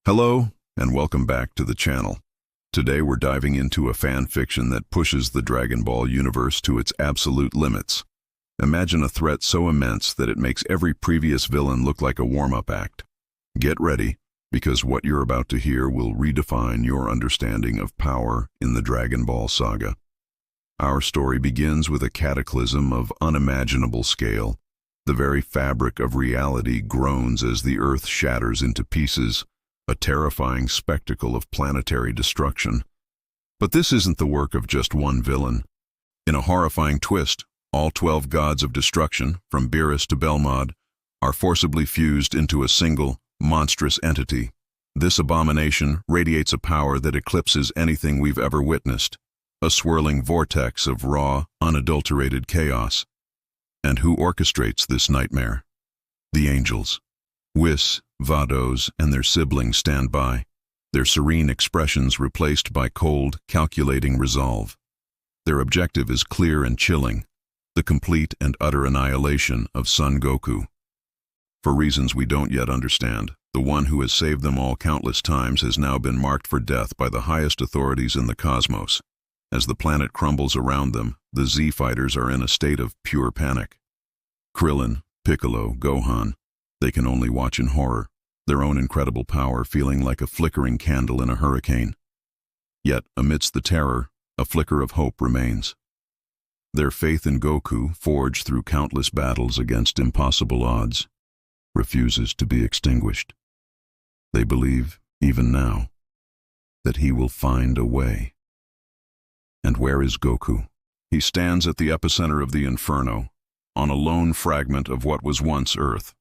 Hello, and welcome back to the channel. Today we're diving into a fan fiction that pushes the Dragon Ball universe to its absolute limits. Imagine a threat so immense that it makes every previous villain look like a warm-up act. Get ready, because what you're about to hear will redefine your understanding of power in the Dragon Ball saga. Our story begins with a cataclysm of unimaginable scale. The very fabric of reality groans as the Earth shatters into pieces, a terrifying spectacle of planetary destruction. But this isn't the work of just one villain. In a horrifying twist, all 12 gods of destruction, from Beerus to Belmod, are forcibly fused into a single, monstrous entity. This abomination radiates a power that eclipses anything we've ever witnessed, a swirling vortex of raw, unadulterated chaos. And who orchestrates this nightmare? The angels. Whis, Vados, and their siblings stand by, their serene expressions replaced by cold, calculating resolve. Their objective is clear and chilling, the complete and utter annihilation of Son Goku. For reasons we don't yet understand, the one who has saved them all countless times has now been marked for death by the highest authorities in the cosmos. As the planet crumbles around them, the Z-fighters are in a state of pure panic. Krillin, Piccolo, Gohan, they can only watch in horror, their own incredible power feeling like a flickering candle in a hurricane. Yet, amidst the terror, a flicker of hope remains. Their faith in Goku, forged through countless battles against impossible odds, refuses to be extinguished. They believe, even now, that he will find a way. And where is Goku? He stands at the epicenter of the inferno, on a lone fragment of what was once Earth.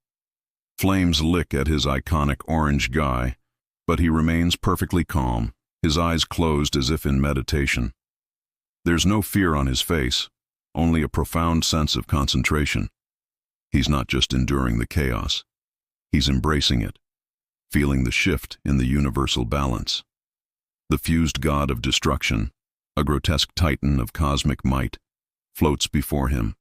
Flames lick at his iconic orange guy, but he remains perfectly calm, his eyes closed as if in meditation. There's no fear on his face, only a profound sense of concentration. He's not just enduring the chaos, he's embracing it, feeling the shift in the universal balance. The fused god of destruction, a grotesque titan of cosmic might, floats before him,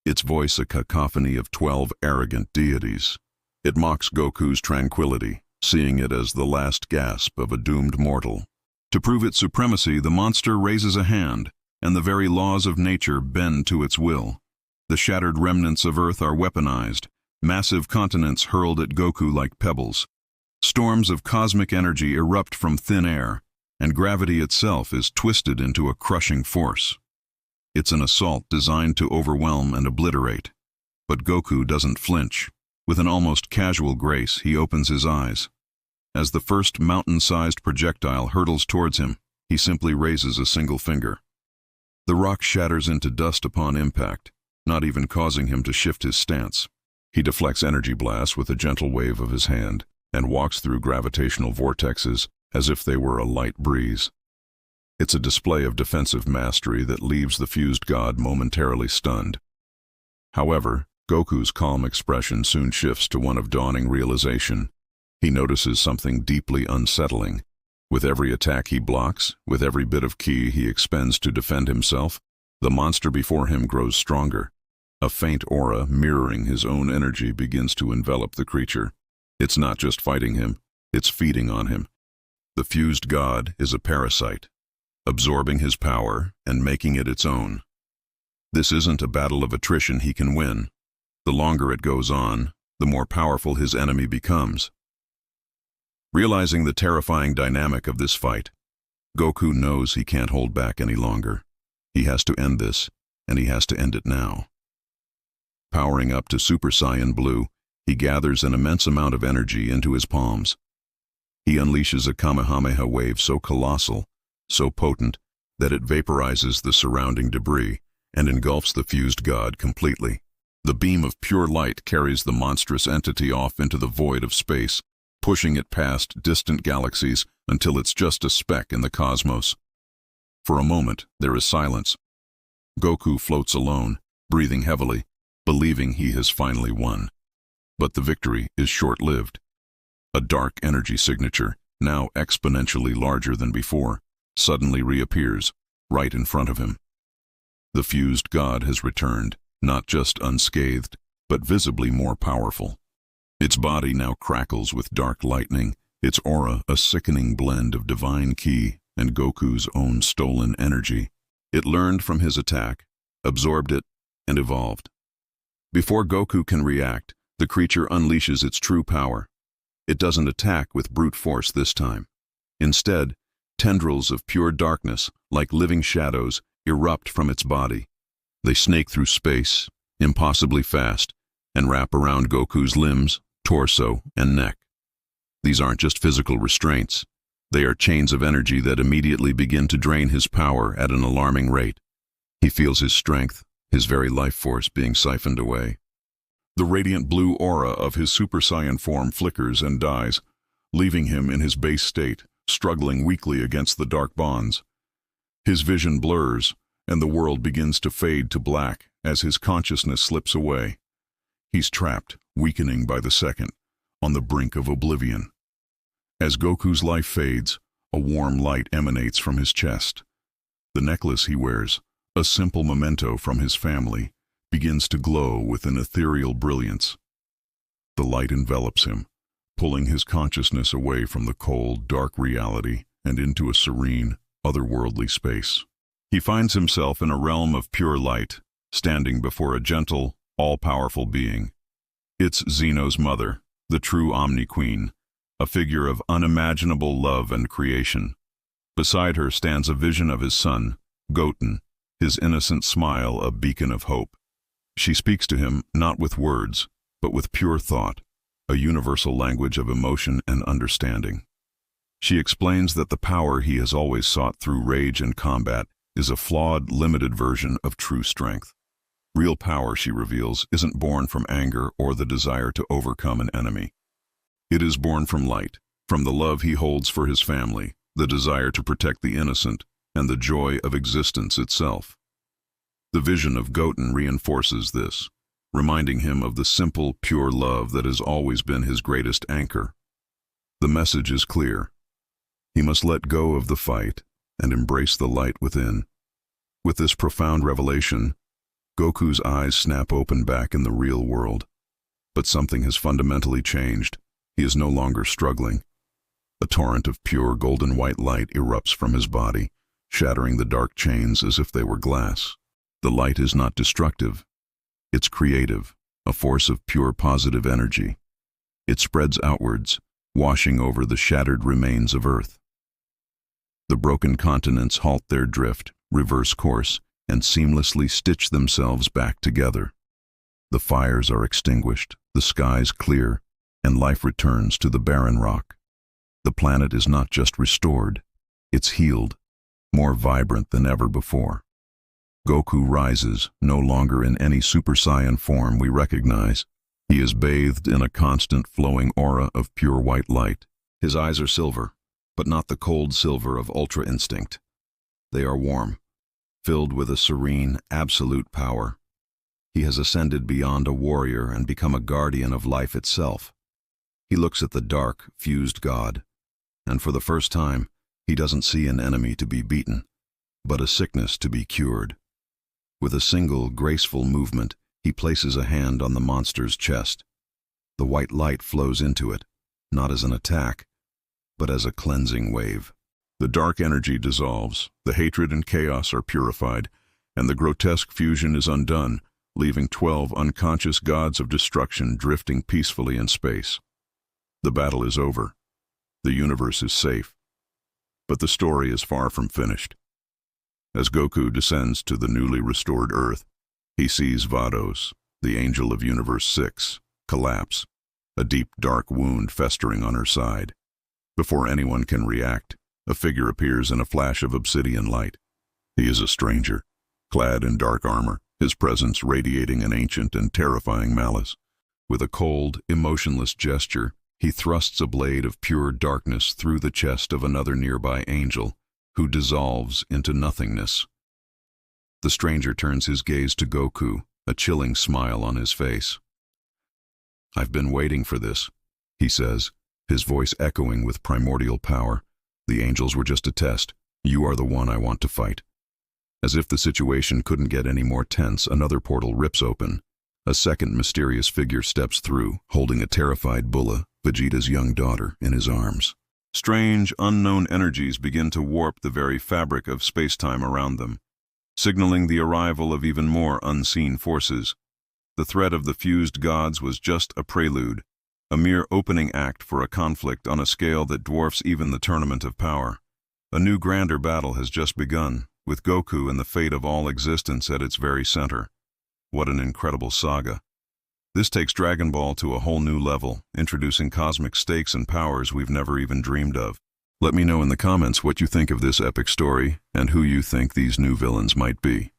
its voice a cacophony of 12 arrogant deities. It mocks Goku's tranquility, seeing it as the last gasp of a doomed mortal. To prove its supremacy, the monster raises a hand, and the very laws of nature bend to its will. The shattered remnants of Earth are weaponized, massive continents hurled at Goku like pebbles. Storms of cosmic energy erupt from thin air, and gravity itself is twisted into a crushing force. It's an assault designed to overwhelm and obliterate. But Goku doesn't flinch. With an almost casual grace, he opens his eyes. As the first mountain-sized projectile hurtles towards him, he simply raises a single finger. The rock shatters into dust upon impact, not even causing him to shift his stance. He deflects energy blasts with a gentle wave of his hand and walks through gravitational vortexes as if they were a light breeze. It's a display of defensive mastery that leaves the fused god momentarily stunned. However, Goku's calm expression soon shifts to one of dawning realization. He notices something deeply unsettling. With every attack he blocks, with every bit of ki he expends to defend himself, the monster before him grows stronger. A faint aura mirroring his own energy begins to envelop the creature. It's not just fighting him, it's feeding on him. The fused god is a parasite, absorbing his power and making it its own. This isn't a battle of attrition he can win. The longer it goes on, the more powerful his enemy becomes. Realizing the terrifying dynamic of this fight, Goku knows he can't hold back any longer. He has to end this, and he has to end it now. Powering up to Super Saiyan Blue, he gathers an immense amount of energy into his palms. He unleashes a Kamehameha wave so colossal, so potent, that it vaporizes the surrounding debris and engulfs the fused god completely. The beam of pure light carries the monstrous entity off into the void of space, pushing it past distant galaxies until it's just a speck in the cosmos. For a moment, there is silence. Goku floats alone, breathing heavily, believing he has finally won. But the victory is short-lived. A dark energy signature, now exponentially larger than before, suddenly reappears, right in front of him. The fused god has returned, not just unscathed, but visibly more powerful. Its body now crackles with dark lightning, its aura a sickening blend of divine ki and Goku's own stolen energy. It learned from his attack, absorbed it, and evolved. Before Goku can react, the creature unleashes its true power. It doesn't attack with brute force this time. Instead, tendrils of pure darkness, like living shadows, erupt from its body. They snake through space, impossibly fast, and wrap around Goku's limbs, torso, and neck. These aren't just physical restraints. They are chains of energy that immediately begin to drain his power at an alarming rate. He feels his strength, his very life force being siphoned away. The radiant blue aura of his Super Saiyan form flickers and dies, leaving him in his base state, struggling weakly against the dark bonds. His vision blurs, and the world begins to fade to black as his consciousness slips away. He's trapped, weakening by the second, on the brink of oblivion. As Goku's life fades, a warm light emanates from his chest. The necklace he wears, a simple memento from his family, begins to glow with an ethereal brilliance. The light envelops him, pulling his consciousness away from the cold, dark reality and into a serene, otherworldly space. He finds himself in a realm of pure light, standing before a gentle, all-powerful being. It's Xeno's mother, the true Omni-Queen, a figure of unimaginable love and creation. Beside her stands a vision of his son, Goten, his innocent smile a beacon of hope. She speaks to him not with words, but with pure thought, a universal language of emotion and understanding. She explains that the power he has always sought through rage and combat is a flawed, limited version of true strength. Real power, she reveals, isn't born from anger or the desire to overcome an enemy. It is born from light, from the love he holds for his family, the desire to protect the innocent, and the joy of existence itself. The vision of Goten reinforces this, reminding him of the simple, pure love that has always been his greatest anchor. The message is clear. He must let go of the fight and embrace the light within. With this profound revelation, Goku's eyes snap open back in the real world. But something has fundamentally changed. He is no longer struggling. A torrent of pure golden white light erupts from his body, shattering the dark chains as if they were glass. The light is not destructive. It's creative, a force of pure positive energy. It spreads outwards, washing over the shattered remains of Earth. The broken continents halt their drift, reverse course, and seamlessly stitch themselves back together. The fires are extinguished, the skies clear, and life returns to the barren rock. The planet is not just restored, it's healed, more vibrant than ever before. Goku rises, no longer in any Super Saiyan form we recognize. He is bathed in a constant flowing aura of pure white light. His eyes are silver, but not the cold silver of Ultra Instinct. They are warm, filled with a serene, absolute power. He has ascended beyond a warrior and become a guardian of life itself. He looks at the dark, fused god, and for the first time, he doesn't see an enemy to be beaten, but a sickness to be cured. With a single, graceful movement, he places a hand on the monster's chest. The white light flows into it, not as an attack, but as a cleansing wave. The dark energy dissolves, the hatred and chaos are purified, and the grotesque fusion is undone, leaving 12 unconscious gods of destruction drifting peacefully in space. The battle is over. The universe is safe. But the story is far from finished. As Goku descends to the newly restored Earth, he sees Vados, the angel of Universe 6, collapse, a deep, dark wound festering on her side. Before anyone can react, a figure appears in a flash of obsidian light. He is a stranger, clad in dark armor, his presence radiating an ancient and terrifying malice. With a cold, emotionless gesture, he thrusts a blade of pure darkness through the chest of another nearby angel, who dissolves into nothingness. The stranger turns his gaze to Goku, a chilling smile on his face. "I've been waiting for this," he says, his voice echoing with primordial power. "The angels were just a test. You are the one I want to fight." As if the situation couldn't get any more tense, another portal rips open. A second mysterious figure steps through, holding a terrified Bulla, Vegeta's young daughter, in his arms. Strange, unknown energies begin to warp the very fabric of space-time around them, signaling the arrival of even more unseen forces. The threat of the fused gods was just a prelude, a mere opening act for a conflict on a scale that dwarfs even the Tournament of Power. A new grander battle has just begun, with Goku and the fate of all existence at its very center. What an incredible saga. This takes Dragon Ball to a whole new level, introducing cosmic stakes and powers we've never even dreamed of. Let me know in the comments what you think of this epic story and who you think these new villains might be.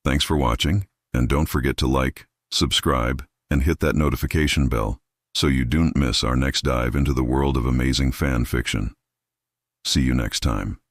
Thanks for watching, and don't forget to like, subscribe, and hit that notification bell so you don't miss our next dive into the world of amazing fan fiction. See you next time.